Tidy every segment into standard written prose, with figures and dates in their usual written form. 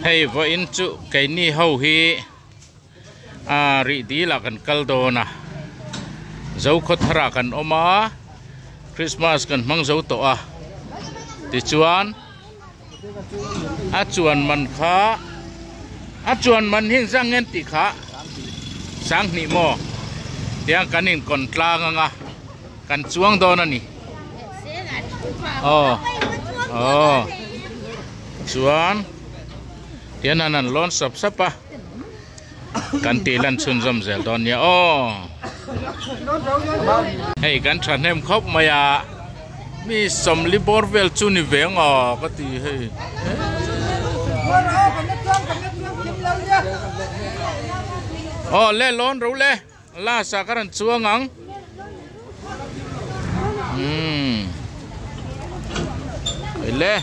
hei vo in chu cái ni hậu hi ri đi là kan kal do na dấu khot thara kan oma Christmas kan mang dấu to a ti chuan chuan man kha chuan man hing sang ngen ti kha sang ni mo tiang kanin kon tla nga kan chuang do na ni chuan tian anan lon sap sapa kan ti lan chun zom zel don ya hei kan than hem khop maya mi som li borvel chu ni veng ka ti hei le lon ro le la sa karan chuang ang le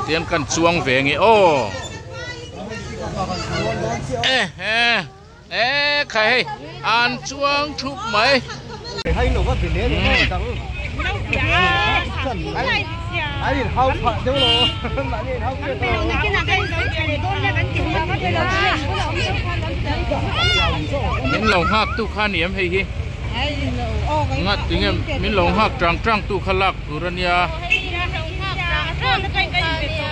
tian kan chuang ve nge khai an chuang thup mai hay nó có tiền đấy mình lòng hạc tu khan niệm hay hi ngắt tiếng em mình lòng hạc trăng trăng tu khalak urania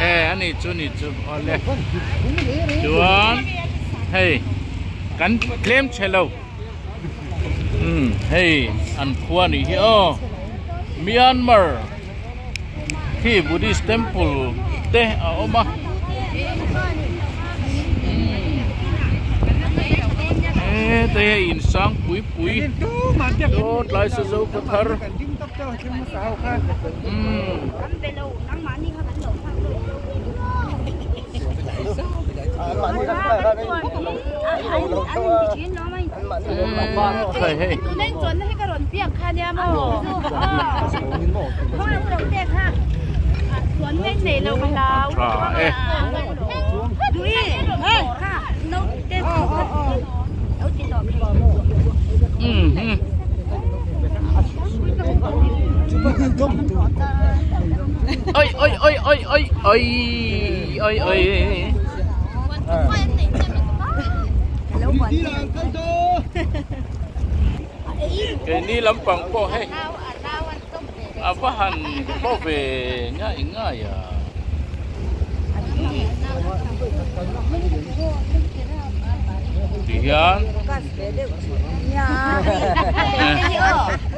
anh ấy chú ole chuan hey kan claim chelo hey an khuan hi Myanmar khi Buddhist temple te oma te in sang pui do lai so zo ko thar ôi cái ni lắm bằng po hay bahan po về nhai ngay Diyan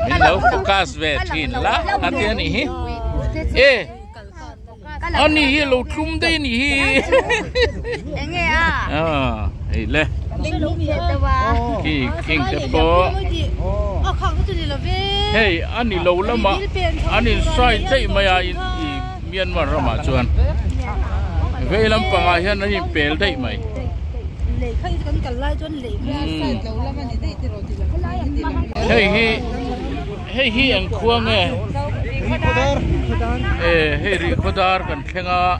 mình đâu focus về thìn lá hạt tiền này anh này lâu chung đây này nghe ấy lẽ khi kinh tế po hey anh này lâu lắm mà anh này sai chạy mày Myanmar mà chuan về lắm bằng ai anh này bèl đấy mày hey anh khuang nghe hey recorder kan khenga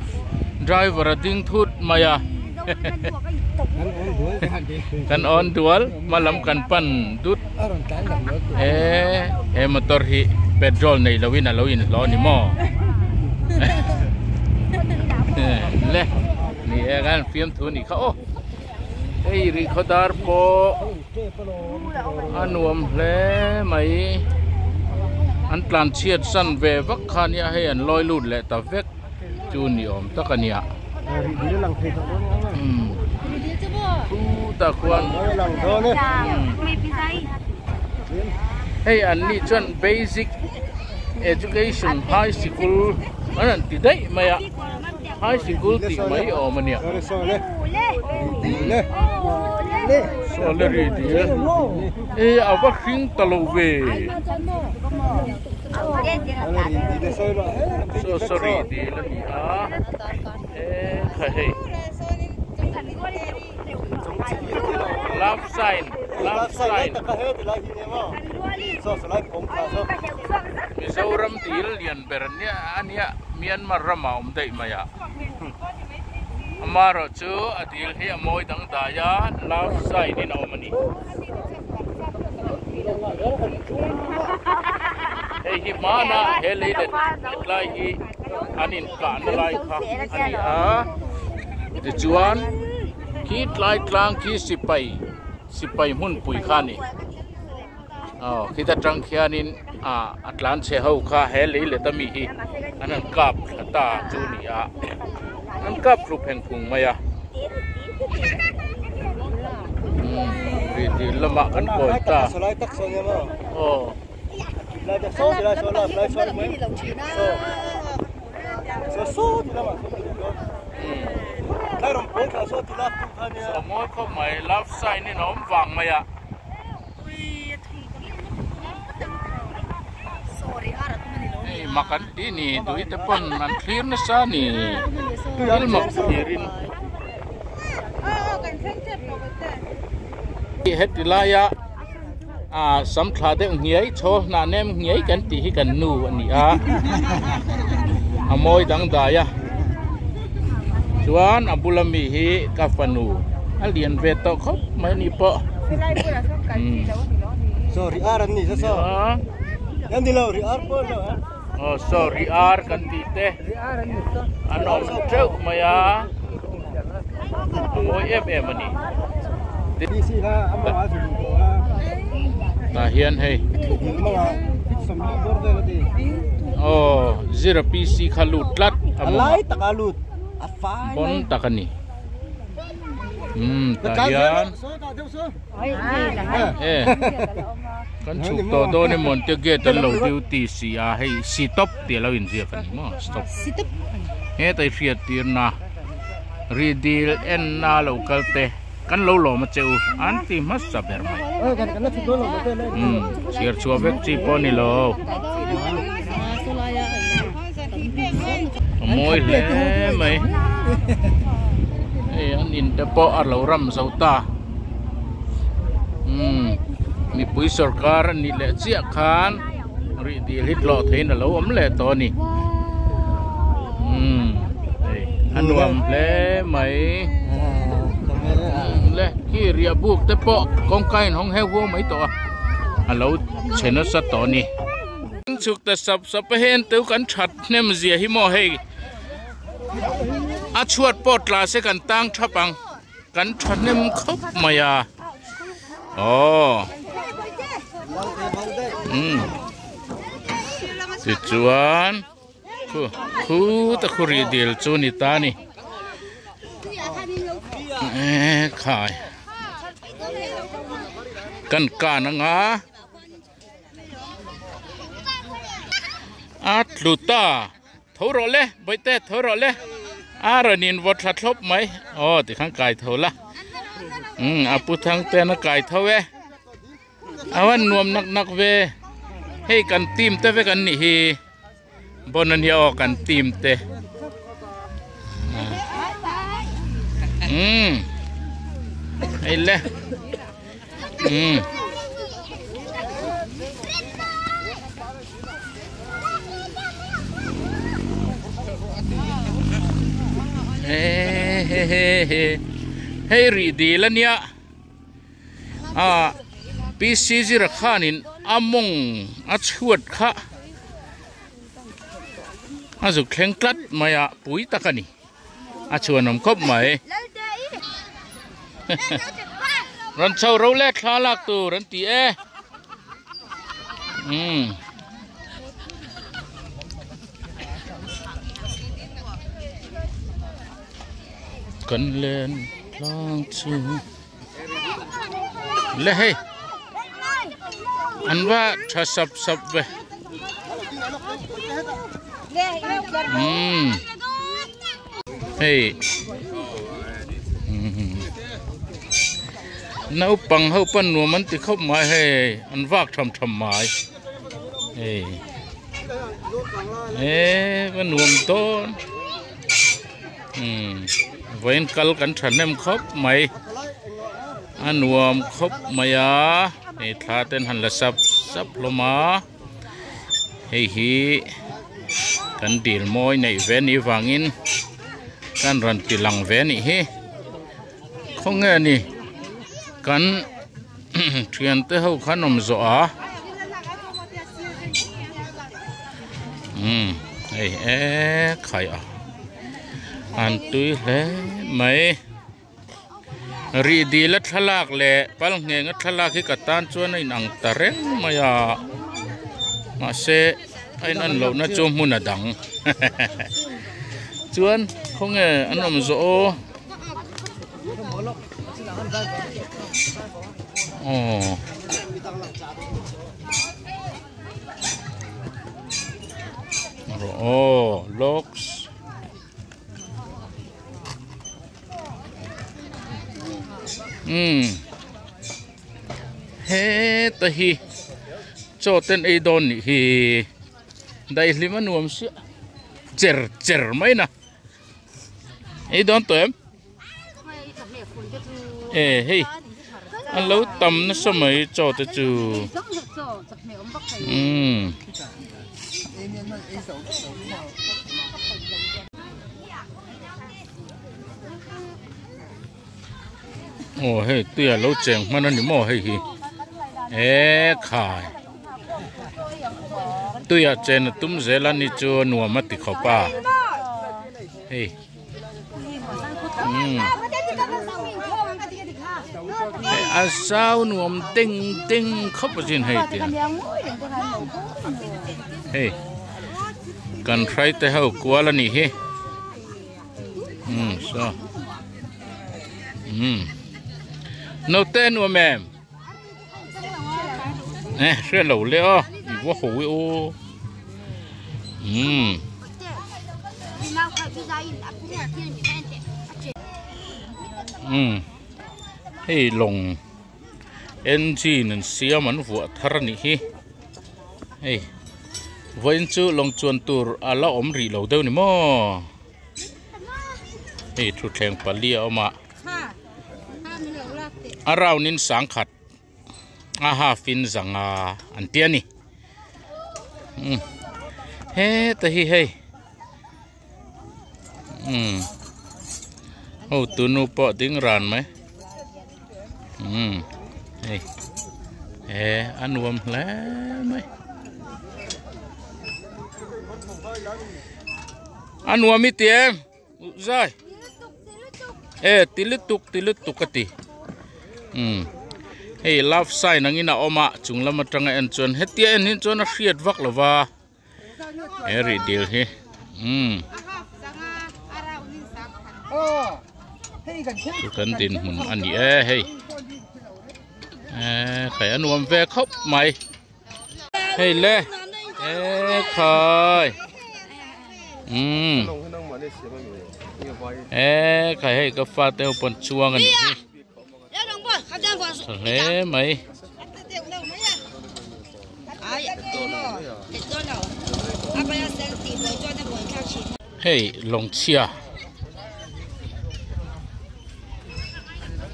driver ding thut maya kan on dual malam kan pan dut motor hi petrol nei lawin lo ni mo le ni kan film thu ni kha hey recorder po anuam le mai an plan chiat san ve vak khania hay an loi lut le ta vek chu ni om takania ta kwan hey an ni chuan basic education high school an ti dai maya high school ti mai om ania salary dia awak hing talo ve so sorry di lagi hey love sign Mizoram til lian bernya ania Myanmar ramau dai maya amaro chu adil hi amoi dang daya love sign in omani hey hi mana hele lai hi anin ka na lai kha ani ติจวนคิดลายกลางคิดสิไปหุ่นปุ๋ยข้านี่คิดจะจังเขียนินอัตลันเชฮาข้าเฮลิเลตมีฮีอันนั้นกับตาจูนี่อันกับรูปแห่งพุงมายาดีละมากันก่อนตาโอ้สมมติเขาไม่รับใส่นี่น้องฟังมายาmakan ini tu itu pun nanti nasa ni ilmu kirin het dilaya samthade ngiai cho na nem ngiai kan ti hi kan nu ani amoi dang daya chuan abulami hi kafanu alian veto khop mai ni po sorry aran ni so yang di lauri arpo lo sorry ar kan ti te anom treu maya oi em ani di sini amma asu ta hian hei samli borde lo di zero pc khalut lat alai takalut afai bon takani ta hian kan chụp to do ne mon te ge tan lo duty si hei si top te lo in zia kan mo stop he tai fiat tir na redeal en na local te kan lo ma cheu anti mas saber mai kan tu lo siar chua vek chi po ni lo moi le mai an in te po ar lo ram sau ta mi pui sarkar ni le chia khan ri di hit lo thein lo om le to ni anuam le mai le ki ria buk te po kong kai hong he wo mai to alo chena sa to ni chuk ta sap hen tu kan that nem zia hi mo he a chuat pot la se kan tang thapang kan that nem khop maya Tujuan ku tak kuri deal cuni tani kai kan nga at luta thoro le baite thoro le aranin wat thatlop mai ti khang kai thola apu thang te na kai thawe awan nuam nak ve hei kan tim te ve kan ni hi bonan hi kan tim te hei le hei ri di la nia PCG rakhanin among achuat kha azu khlengklat maya pui takani achuanom khop mai ran chau ro le thalak tu ran ti kan len lang chu le hey anwa tha sap ve hey nấu bằng hậu pan nua man ti khop mai hey an vak tham mai hey pan nuam ton ven kal kan thanem khop mai anuam khop maya ei tha ten han la sap loma hei hi kan dil moi nei ven ni wangin kan ran ti lang ve ni hi khong nge ni kan thian te ho khanom zo ei khai an tui le mai ri di la thalak le pal nge nga thalak hi katan chuan in ang tareng maya ma se ain an lo na chu mun adang chuan không nghe an om zo locks he ta hi cho tên ai don hi dai liman nuam si cher mai na ai don to em hey an lâu tầm nó sao mấy cho tới chú hey tia lâu chèn mà nó niệm hey hi khai tia chèn túm dễ là ni cho nuông mất thì khó pa hey sao nuông tinh khóc ở trên hay tiền hey cần phải tới hậu quá là nỉ he sao nấu tên nuông mềm xe lẩu leo bị quá hổ ô hey lồng engine nên xia mắn vua thar nỉ hi hey với chú lồng chuồn tour ala om ri lâu đâu nỉ mo hey thu thèn palia oma arau nin sang khat aha fin zanga antiani he ta hi hey tu nu po ding ran mai hey anuam le mai anuam mi tiem zai tilutuk kati hey love sign nangina oma chunglam atanga en chon hetia en hin chon a hriat vak lova eri deal hi kan tin mun ani hey khai anuam ve khop mai hey le khai khai hey ka fa teo pon chuang ani thế mày hey long chia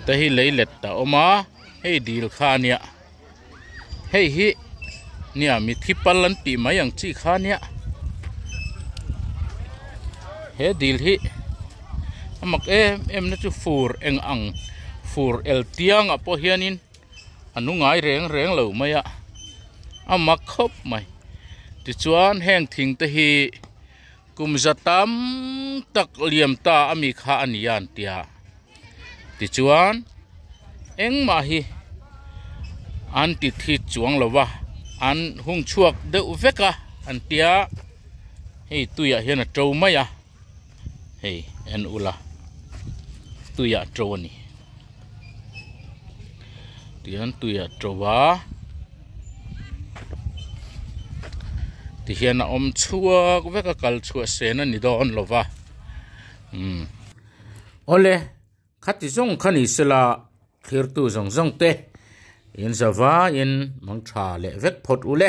ta hi lấy lệ ta oma hey deal kha nia hey hi nia mi thi palan pi mai ang chi kha nia he deal hi amak em na chu fur eng ang fur el tiang apo hianin anu ngai reng lo maya amak khop mai ti chuan heng thing te hi kumzatam tak liam ta ami kha anian tia ti chuan eng ma hi an ti thi chuang lova an hung chuak de veka an tia hei tuya hian a tro maya hei en ula tuya tro ni tian tuya trowa ti hian a om chua veka kal chua sena ni don lova ole khati zong khani sela thir tu zong te in zawa in mang tha le vek phot ule